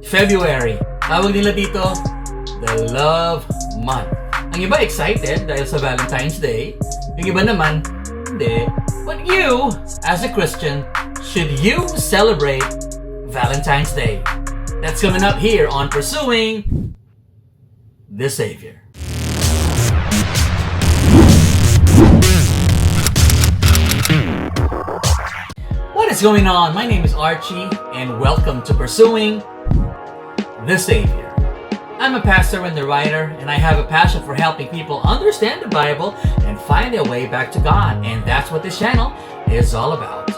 February. Tawag nila dito, the Love Month. Ang iba excited dahil sa Valentine's Day. Yung iba naman, hindi. But you, as a Christian, should you celebrate Valentine's Day? That's coming up here on Pursuing the Savior. What is going on? My name is Archie, and welcome to Pursuing the Savior. I'm a pastor and a writer, and I have a passion for helping people understand the Bible and find their way back to God, and that's what this channel is all about.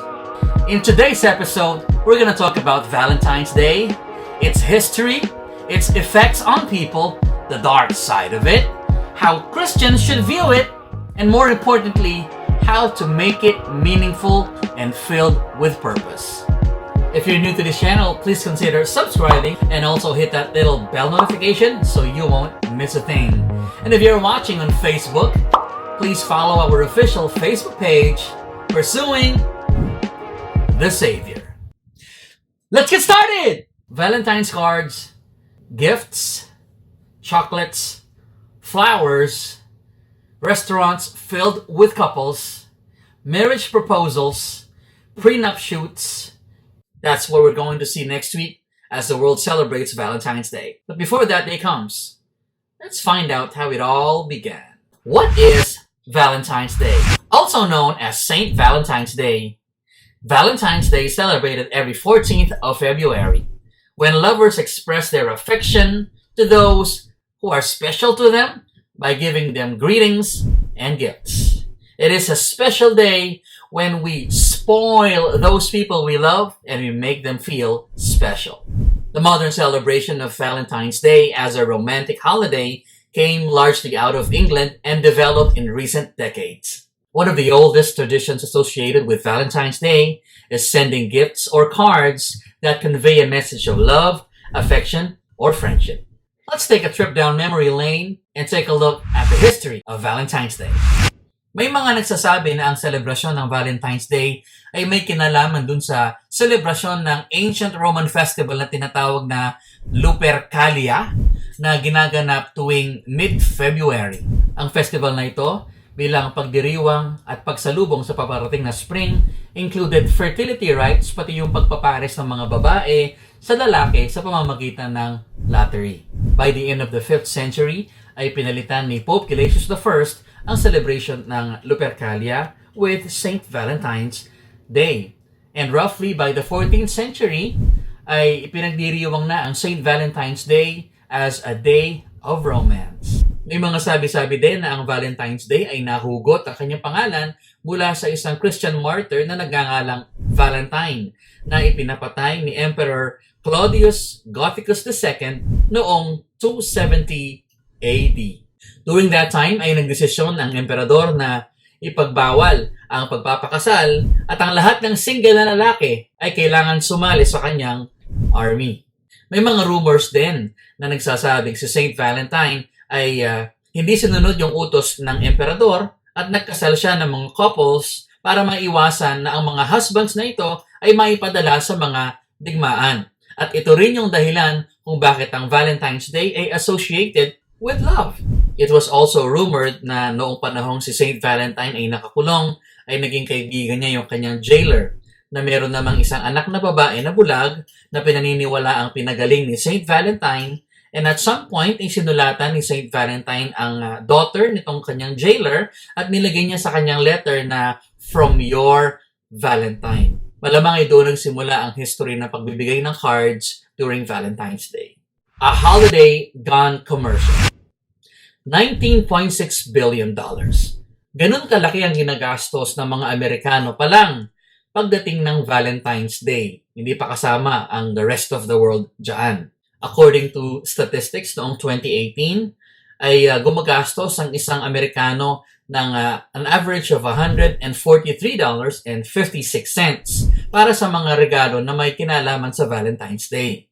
In today's episode, we're going to talk about Valentine's Day, its history, its effects on people, the dark side of it, how Christians should view it, and more importantly, how to make it meaningful and filled with purpose. If you're new to this channel, please consider subscribing and also hit that little bell notification so you won't miss a thing. And if you're watching on Facebook, please follow our official Facebook page, Pursuing the Savior. Let's get started! Valentine's cards, gifts, chocolates, flowers, restaurants filled with couples, marriage proposals, prenup shoots. That's what we're going to see next week as the world celebrates Valentine's Day. But before that day comes, let's find out how it all began. What is Valentine's Day? Also known as Saint Valentine's Day. Valentine's Day is celebrated every 14th of February, when lovers express their affection to those who are special to them by giving them greetings and gifts. It is a special day when we spoil those people we love and we make them feel special. The modern celebration of Valentine's Day as a romantic holiday came largely out of England and developed in recent decades. One of the oldest traditions associated with Valentine's Day is sending gifts or cards that convey a message of love, affection, or friendship. Let's take a trip down memory lane and take a look at the history of Valentine's Day. May mga nagsasabi na ang selebrasyon ng Valentine's Day ay may kinalaman dun sa selebrasyon ng ancient Roman festival na tinatawag na Lupercalia na ginaganap tuwing mid-February. Ang festival na ito bilang pagdiriwang at pagsalubong sa paparating na spring included fertility rites pati yung pagpapares ng mga babae sa lalaki sa pamamagitan ng lottery. By the end of the 5th century ay pinalitan ni Pope Gelasius I ang celebration ng Lupercalia with Saint Valentine's Day. And roughly by the 14th century ay ipinagdiriwang na ang Saint Valentine's Day as a day of romance. May mga sabi-sabi din na ang Valentine's Day ay nahugot ang kanyang pangalan mula sa isang Christian martyr na nagngangalang Valentine na ipinapatay ni Emperor Claudius Gothicus II noong 270 AD. During that time ay nagdesisyon ang emperador na ipagbawal ang pagpapakasal at ang lahat ng single na lalaki ay kailangan sumali sa kanyang army. May mga rumors din na nagsasabing si Saint Valentine ay hindi sinunod yung utos ng emperador at nagkasal siya ng mga couples para maiwasan na ang mga husbands na ito ay maipadala sa mga digmaan. At ito rin yung dahilan kung bakit ang Valentine's Day ay associated with love. It was also rumored na noong panahong si Saint Valentine ay nakakulong, ay naging kaibigan niya yung kanyang jailer na meron namang isang anak na babae na bulag na pinaniniwala ang pinagaling ni Saint Valentine, and at some point ay sinulatan ni Saint Valentine ang daughter nitong kanyang jailer at nilagay niya sa kanyang letter na from your Valentine. Malamang ay doon nagsimula ang history ng pagbibigay ng cards during Valentine's Day. A holiday gone commercial. $19.6 billion. Ganun kalaki ang ginagastos ng mga Amerikano pa lang pagdating ng Valentine's Day. Hindi pa kasama ang the rest of the world dyan. According to statistics noong 2018, ay gumagastos ang isang Amerikano ng an average of $143.56 para sa mga regalo na may kinalaman sa Valentine's Day.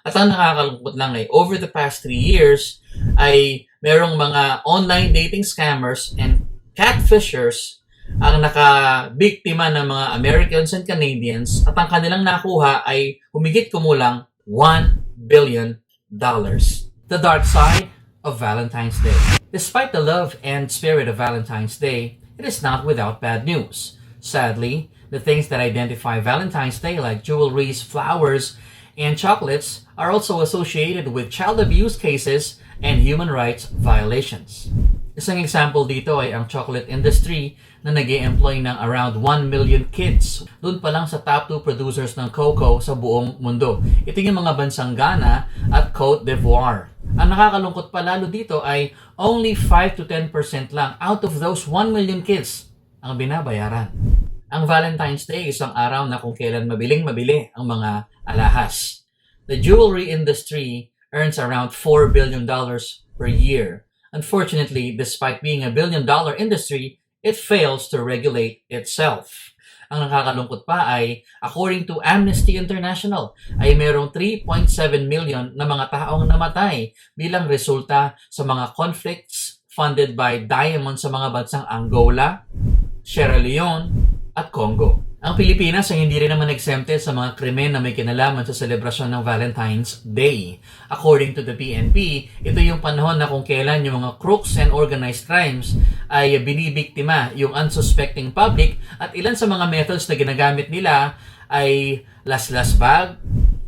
At ang nakakalungkot lang ay over the past 3 years ay merong mga online dating scammers and catfishers ang nakabiktima ng mga Americans and Canadians at ang kanilang nakuha ay humigit kumulang $1 billion. The dark side of Valentine's Day. Despite the love and spirit of Valentine's Day, it is not without bad news. Sadly, the things that identify Valentine's Day like jewelries, flowers, and chocolates are also associated with child abuse cases and human rights violations. Isang example dito ay ang chocolate industry na nag-e-employ ng around 1 million kids. Doon pa lang sa top 2 producers ng cocoa sa buong mundo. Ito yung mga bansang Ghana at Cote d'Ivoire. Ang nakakalungkot pa lalo dito ay only 5 to 10% lang out of those 1 million kids ang binabayaran. Ang Valentine's Day ay isang araw na kung kailan mabiling-mabili ang mga alahas. The jewelry industry earns around $4 billion per year. Unfortunately, despite being a billion-dollar industry, it fails to regulate itself. Ang nakakalungkot pa ay, according to Amnesty International, ay mayroong 3.7 million na mga taong namatay bilang resulta sa mga conflicts funded by diamonds sa mga bansang Angola, Sierra Leone, at Congo. Ang Pilipinas ay hindi rin naman exempted sa mga krimen na may kinalaman sa selebrasyon ng Valentine's Day. According to the PNP, ito yung panahon na kung kailan yung mga crooks and organized crimes ay binibiktima yung unsuspecting public at ilan sa mga methods na ginagamit nila ay las-las bag,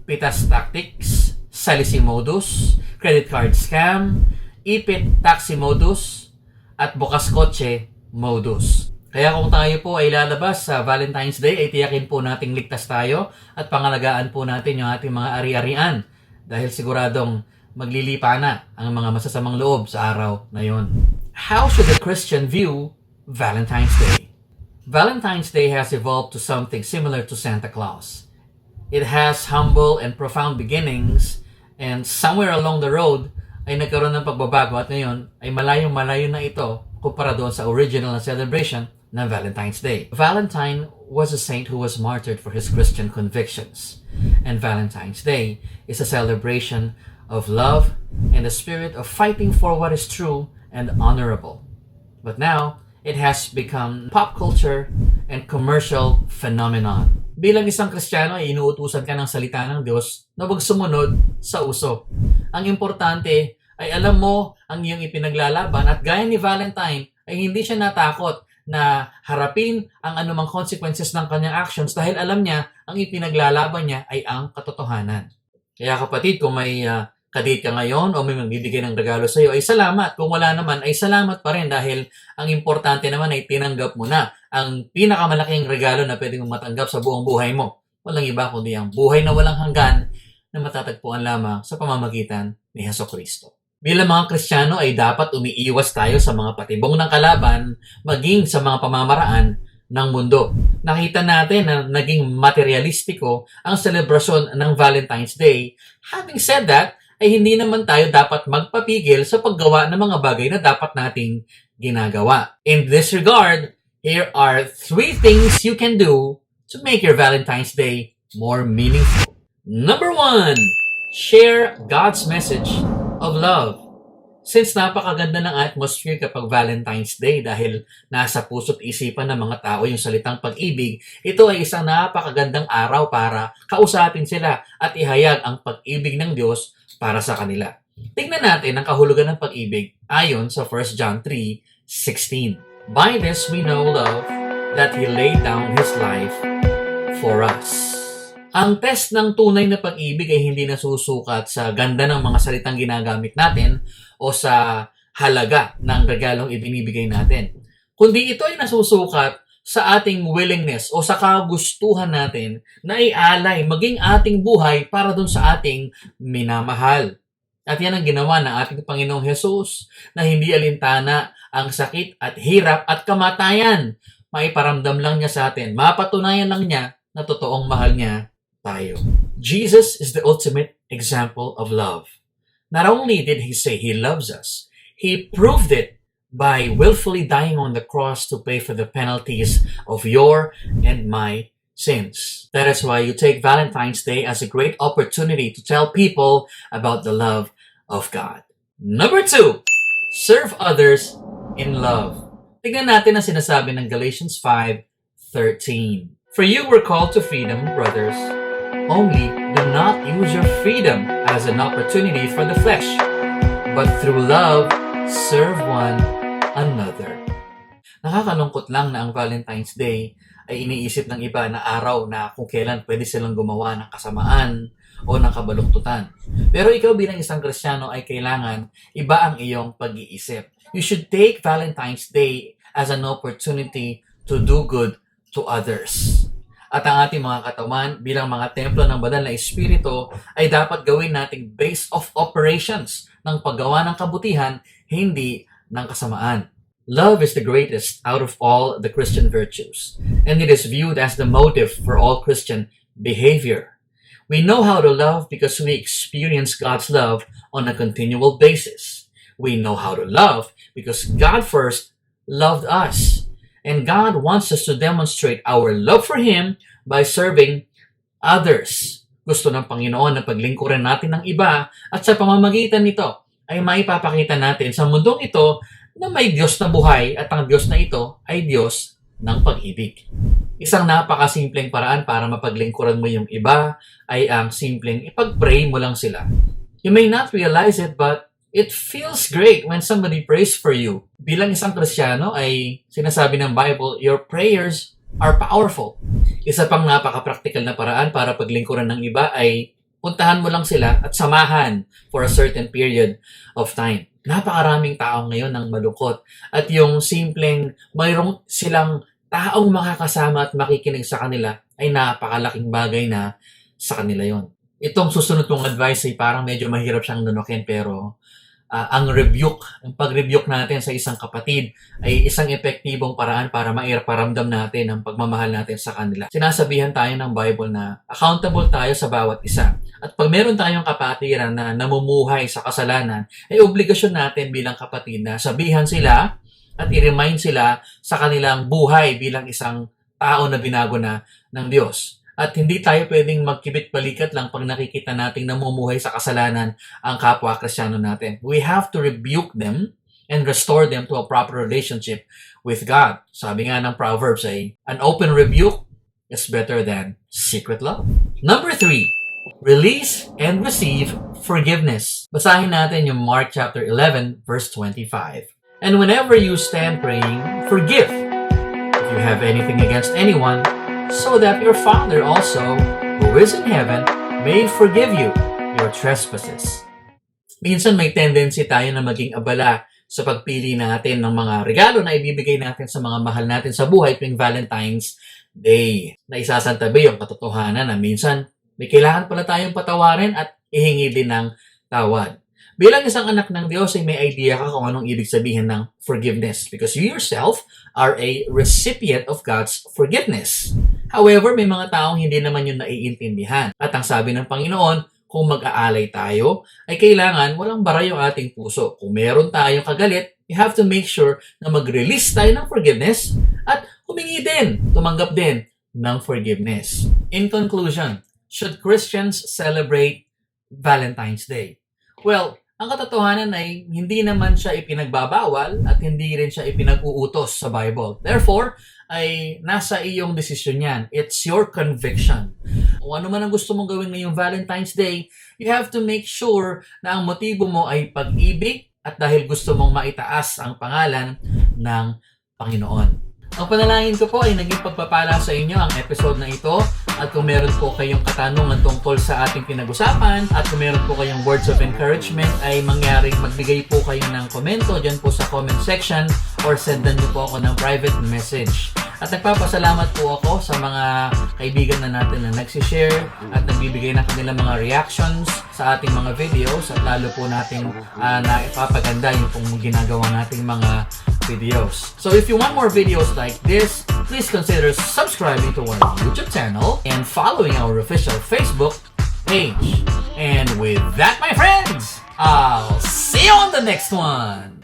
pitas tactics, salisi modus, credit card scam, ipit taxi modus, at bukas kotse modus. Kaya kung tayo po ay lalabas sa Valentine's Day, ay tiyakin po nating ligtas tayo at pangalagaan po natin yung ating mga ari-arian dahil siguradong maglilipa na ang mga masasamang loob sa araw na yon. How should a Christian view Valentine's Day? Valentine's Day has evolved to something similar to Santa Claus. It has humble and profound beginnings and somewhere along the road ay nagkaroon ng pagbabago at ngayon ay malayong-malayo na ito kumpara doon sa original na celebration na Valentine's Day. Valentine was a saint who was martyred for his Christian convictions. And Valentine's Day is a celebration of love and the spirit of fighting for what is true and honorable. But now, it has become pop culture and commercial phenomenon. Bilang isang Kristiyano ay inuutusan ka ng salita ng Diyos na huwag sumunod sa uso. Ang importante ay alam mo ang iyong ipinaglalaban at gaya ni Valentine ay hindi siya natakot na harapin ang anumang consequences ng kanyang actions dahil alam niya ang ipinaglalaban niya ay ang katotohanan. Kaya kapatid, kung may kadate ka ngayon o may magbibigay ng regalo sa iyo, ay salamat. Kung wala naman, ay salamat pa rin dahil ang importante naman ay tinanggap mo na ang pinakamalaking regalo na pwede mong matanggap sa buong buhay mo. Walang iba kundi ang buhay na walang hanggan na matatagpuan lamang sa pamamagitan ni Jesucristo. Bilang mga Kristiyano ay dapat umiiwas tayo sa mga patibong ng kalaban maging sa mga pamamaraan ng mundo. Nakita natin na naging materialistiko ang selebrasyon ng Valentine's Day. Having said that, ay hindi naman tayo dapat magpapigil sa paggawa ng mga bagay na dapat nating ginagawa. In this regard, here are 3 things you can do to make your Valentine's Day more meaningful. Number 1, share God's message of love. Since napakaganda ng atmosphere kapag Valentine's Day dahil nasa puso't isipan ng mga tao yung salitang pag-ibig, ito ay isang napakagandang araw para kausapin sila at ihayag ang pag-ibig ng Diyos para sa kanila. Tingnan natin ang kahulugan ng pag-ibig ayon sa 1 John 3:16. By this we know love, that He laid down His life for us. Ang test ng tunay na pag-ibig ay hindi nasusukat sa ganda ng mga salitang ginagamit natin o sa halaga ng regalong ibinibigay natin. Kundi ito ay nasusukat sa ating willingness o sa kagustuhan natin na ialay maging ating buhay para dun sa ating minamahal. At yan ang ginawa ng ating Panginoong Hesus na hindi alintana ang sakit at hirap at kamatayan. Maiparamdam lang niya sa atin. Mapatunayan lang niya na totoong mahal niya tayo. Jesus is the ultimate example of love. Not only did He say He loves us, He proved it by willfully dying on the cross to pay for the penalties of your and my sins. That is why you take Valentine's Day as a great opportunity to tell people about the love of God. Number 2, serve others in love. Tignan natin ang sinasabi ng Galatians 5:13. For you were called to freedom, brothers. Only do not use your freedom as an opportunity for the flesh, but through love, serve one another. Nakakalungkot lang na ang Valentine's Day ay iniisip ng iba na araw na kung kailan pwede silang gumawa ng kasamaan o ng kabaluktutan. Pero ikaw bilang isang Kristiyano ay kailangan iba ang iyong pag-iisip. You should take Valentine's Day as an opportunity to do good to others. At ang ating mga katawan bilang mga templo ng banal na Espiritu ay dapat gawin nating base of operations ng paggawa ng kabutihan, hindi ng kasamaan. Love is the greatest out of all the Christian virtues, and it is viewed as the motive for all Christian behavior. We know how to love because we experience God's love on a continual basis. We know how to love because God first loved us, and God wants us to demonstrate our love for Him by serving others. Gusto ng Panginoon na paglingkuran natin ng iba at sa pamamagitan nito ay maipapakita natin sa mundong ito na may Diyos na buhay at ang Diyos na ito ay Diyos ng pag-ibig. Isang napakasimpleng paraan para mapaglingkuran mo yung iba ay ang simpleng ipag-pray mo lang sila. You may not realize it, but it feels great when somebody prays for you. Bilang isang Kristiyano ay sinasabi ng Bible, your prayers are powerful. Isa pang napaka-practical na paraan para paglingkuran ng iba ay puntahan mo lang sila at samahan for a certain period of time. Napakaraming tao ngayon ng malungkot at yung simpleng mayroong silang taong makakasama at makikinig sa kanila ay napakalaking bagay na sa kanila yon. Itong susunod kong advice ay parang medyo mahirap siyang nunukin pero ang pag-rebuke natin sa isang kapatid ay isang epektibong paraan para maiparamdam natin ang pagmamahal natin sa kanila. Sinasabihan tayo ng Bible na accountable tayo sa bawat isa. At pag meron tayong kapatiran na namumuhay sa kasalanan, ay obligasyon natin bilang kapatid na sabihan sila at i-remind sila sa kanilang buhay bilang isang tao na binago na ng Diyos. At hindi tayo pwedeng magkibit-balikat lang pag nakikita nating namumuhay sa kasalanan ang kapwa Kristiyano natin. We have to rebuke them and restore them to a proper relationship with God. Sabi nga ng Proverbs ay, an open rebuke is better than secret love. Number 3, release and receive forgiveness. Basahin natin yung Mark chapter 11, verse 25. And whenever you stand praying, forgive if you have anything against anyone, so that your Father also, who is in heaven, may forgive you your trespasses. Minsan may tendency tayo na maging abala sa pagpili natin ng mga regalo na ibibigay natin sa mga mahal natin sa buhay tuwing Valentine's Day. Na isasantabi yung katotohanan na minsan may kailangan pala tayong patawarin at ihingi din ng tawad. Bilang isang anak ng Diyos ay may idea ka kung anong ibig sabihin ng forgiveness because you yourself are a recipient of God's forgiveness. However, may mga taong hindi naman yun naiintindihan. At ang sabi ng Panginoon, kung mag-aalay tayo, ay kailangan walang bara yung ating puso. Kung meron tayong kagalit, you have to make sure na mag-release tayo ng forgiveness at humingi din, tumanggap din ng forgiveness. In conclusion, should Christians celebrate Valentine's Day? Well, ang katotohanan ay hindi naman siya ipinagbabawal at hindi rin siya ipinag-uutos sa Bible. Therefore, ay nasa iyong desisyon yan. It's your conviction. Kung ano man ang gusto mong gawin ngayong Valentine's Day, you have to make sure na ang motibo mo ay pag-ibig at dahil gusto mong maitaas ang pangalan ng Panginoon. Ang panalangin ko po ay naging pagpapala sa inyo ang episode na ito. At kung meron po kayong katanungan tungkol sa ating pinag-usapan at kung meron po kayong words of encouragement ay mangyaring magbigay po kayo ng komento dyan po sa comment section or sendan niyo po ako ng private message. At nagpapasalamat po ako sa mga kaibigan na natin na nagsishare at nagbibigay ng kanilang mga reactions sa ating mga videos at lalo po natin na ipapaganda yung pong ginagawa nating mga videos. So if you want more videos like this, please consider subscribing to our YouTube channel and following our official Facebook page. And with that, my friends, I'll see you on the next one.